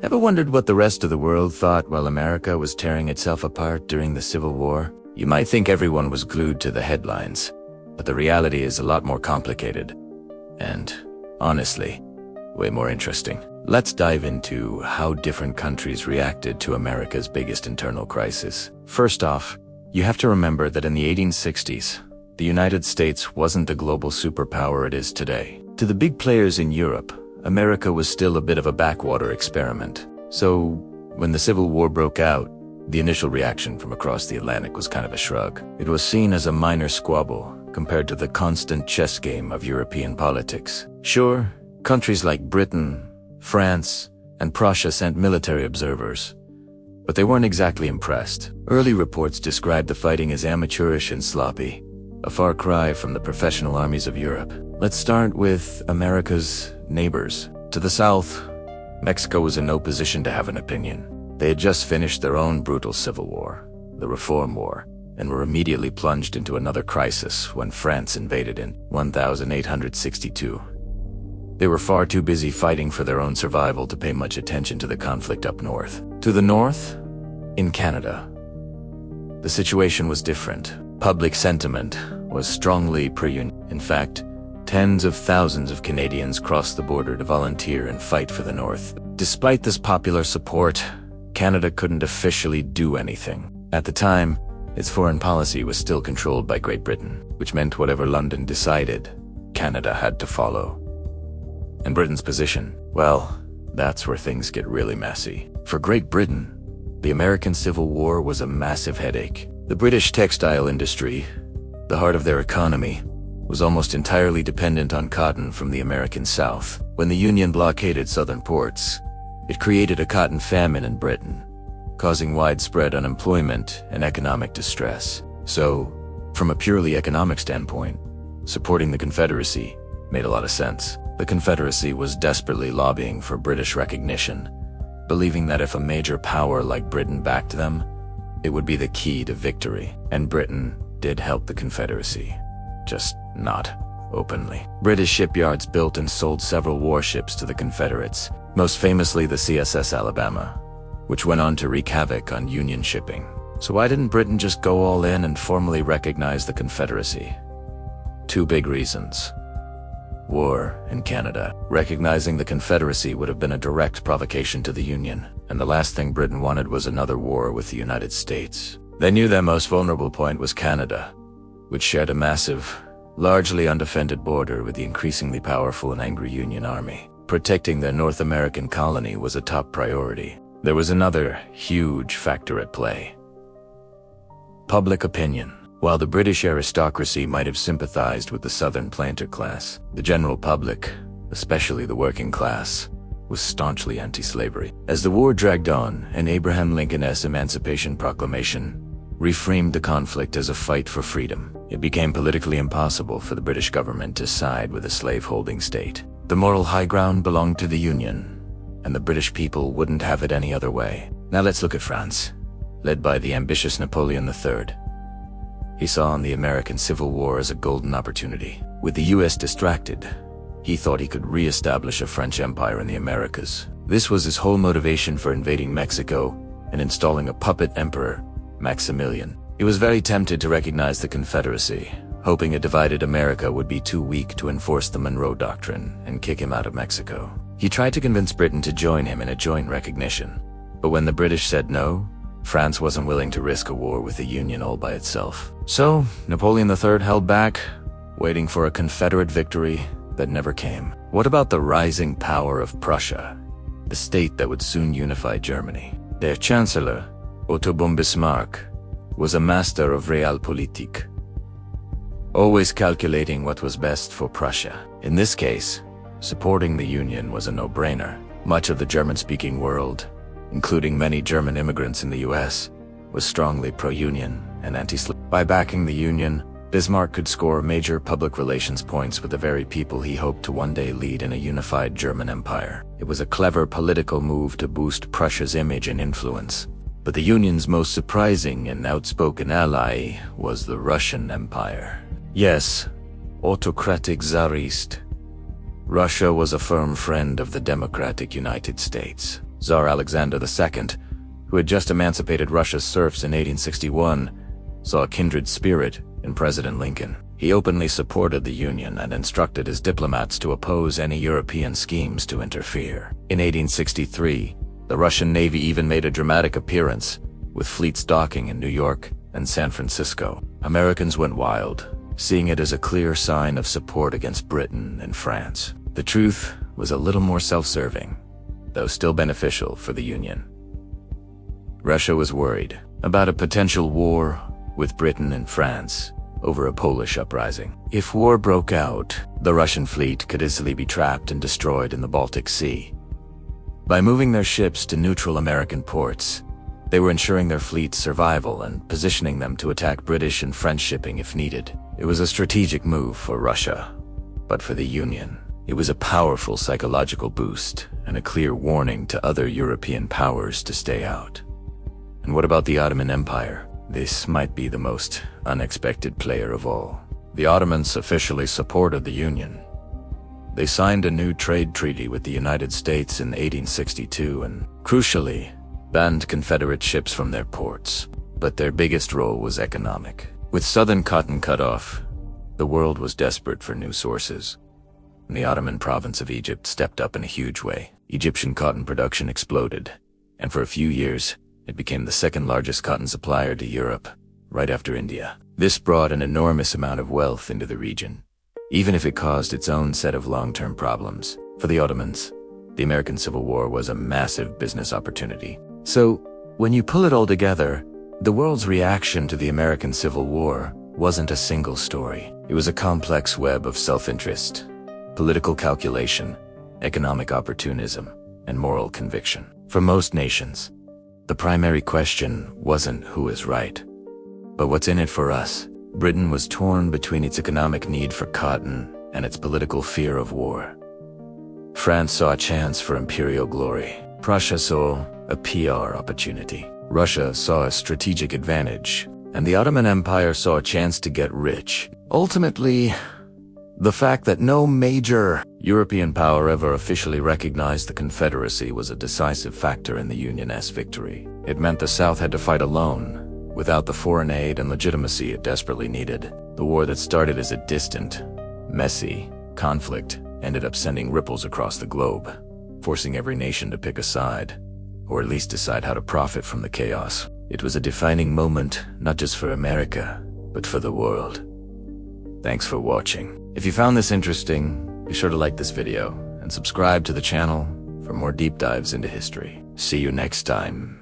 Ever wondered what the rest of the world thought while America was tearing itself apart during the Civil War? You might think everyone was glued to the headlines, but the reality is a lot more complicated. And, honestly, way more interesting. Let's dive into how different countries reacted to America's biggest internal crisis. First off, you have to remember that in the 1860s, the United States wasn't the global superpower it is today. To the big players in Europe, America was still a bit of a backwater experiment. So, when the Civil War broke out, the initial reaction from across the Atlantic was kind of a shrug. It was seen as a minor squabble compared to the constant chess game of European politics. Sure, countries like Britain, France, and Prussia sent military observers, but they weren't exactly impressed. Early reports described the fighting as amateurish and sloppy, a far cry from the professional armies of Europe. Let's start with America's neighbors. To the south, Mexico was in no position to have an opinion. They had just finished their own brutal civil war, the Reform War, and were immediately plunged into another crisis when France invaded in 1862. They were far too busy fighting for their own survival to pay much attention to the conflict up north. To the north, in Canada, the situation was different. Public sentiment was strongly pro-Union. In fact, tens of thousands of Canadians crossed the border to volunteer and fight for the North. Despite this popular support, Canada couldn't officially do anything. At the time, its foreign policy was still controlled by Great Britain, which meant whatever London decided, Canada had to follow. And Britain's position? Well, that's where things get really messy. For Great Britain, the American Civil War was a massive headache. The British textile industry, the heart of their economy, was almost entirely dependent on cotton from the American South. When the Union blockaded southern ports, it created a cotton famine in Britain, causing widespread unemployment and economic distress. So, from a purely economic standpoint, supporting the Confederacy made a lot of sense. The Confederacy was desperately lobbying for British recognition, believing that if a major power like Britain backed them, it would be the key to victory. And Britain did help the Confederacy, just not openly. British shipyards built and sold several warships to the Confederates, most famously the CSS Alabama, which went on to wreak havoc on Union shipping. So why didn't Britain just go all in and formally recognize the Confederacy? Two big reasons. War in Canada. Recognizing the Confederacy would have been a direct provocation to the Union, and the last thing Britain wanted was another war with the United States. They knew their most vulnerable point was Canada, which shared a massive, largely undefended border with the increasingly powerful and angry Union Army. Protecting their North American colony was a top priority. There was another huge factor at play: public opinion. While the British aristocracy might have sympathized with the Southern planter class, the general public, especially the working class, was staunchly anti-slavery. As the war dragged on, and Abraham Lincoln's Emancipation Proclamation reframed the conflict as a fight for freedom, it became politically impossible for the British government to side with a slave-holding state. The moral high ground belonged to the Union, and the British people wouldn't have it any other way. Now let's look at France, led by the ambitious Napoleon III. He saw on the American Civil War as a golden opportunity. With the US distracted, he thought he could re-establish a French empire in the Americas. This was his whole motivation for invading Mexico and installing a puppet emperor, Maximilian. He was very tempted to recognize the Confederacy, hoping a divided America would be too weak to enforce the Monroe Doctrine and kick him out of Mexico. He tried to convince Britain to join him in a joint recognition, but when the British said no, France wasn't willing to risk a war with the Union all by itself. So, Napoleon III held back, waiting for a Confederate victory that never came. What about the rising power of Prussia, the state that would soon unify Germany? Their chancellor, Otto von Bismarck, was a master of realpolitik, always calculating what was best for Prussia. In this case, supporting the Union was a no-brainer. Much of the German-speaking world, including many German immigrants in the US, was strongly pro-Union and anti-slavery. By backing the Union, Bismarck could score major public relations points with the very people he hoped to one day lead in a unified German empire. It was a clever political move to boost Prussia's image and influence. But the Union's most surprising and outspoken ally was the Russian Empire. Yes, autocratic Tsarist. Russia was a firm friend of the democratic United States. Tsar Alexander II, who had just emancipated Russia's serfs in 1861, saw a kindred spirit in President Lincoln. He openly supported the Union and instructed his diplomats to oppose any European schemes to interfere. In 1863, the Russian Navy even made a dramatic appearance, with fleets docking in New York and San Francisco. Americans went wild, seeing it as a clear sign of support against Britain and France. The truth was a little more self-serving, though still beneficial for the Union. Russia was worried about a potential war with Britain and France over a Polish uprising. If war broke out, the Russian fleet could easily be trapped and destroyed in the Baltic Sea. By moving their ships to neutral American ports, they were ensuring their fleet's survival and positioning them to attack British and French shipping if needed. It was a strategic move for Russia, but for the Union, it was a powerful psychological boost and a clear warning to other European powers to stay out. And what about the Ottoman Empire? This might be the most unexpected player of all. The Ottomans officially supported the Union. They signed a new trade treaty with the United States in 1862 and, crucially, banned Confederate ships from their ports. But their biggest role was economic. With southern cotton cut off, the world was desperate for new sources. And the Ottoman province of Egypt stepped up in a huge way. Egyptian cotton production exploded, and for a few years, it became the second largest cotton supplier to Europe, right after India. This brought an enormous amount of wealth into the region, even if it caused its own set of long-term problems. For the Ottomans, the American Civil War was a massive business opportunity. So, when you pull it all together, the world's reaction to the American Civil War wasn't a single story. It was a complex web of self-interest, political calculation, economic opportunism, and moral conviction. For most nations, the primary question wasn't who is right, but what's in it for us. Britain was torn between its economic need for cotton and its political fear of war. France saw a chance for imperial glory. Prussia saw a PR opportunity. Russia saw a strategic advantage, and the Ottoman Empire saw a chance to get rich. Ultimately, the fact that no major European power ever officially recognized the Confederacy was a decisive factor in the Union's victory. It meant the South had to fight alone, without the foreign aid and legitimacy it desperately needed. The war that started as a distant, messy conflict ended up sending ripples across the globe, forcing every nation to pick a side, or at least decide how to profit from the chaos. It was a defining moment, not just for America, but for the world. Thanks for watching. If you found this interesting, be sure to like this video and subscribe to the channel for more deep dives into history. See you next time.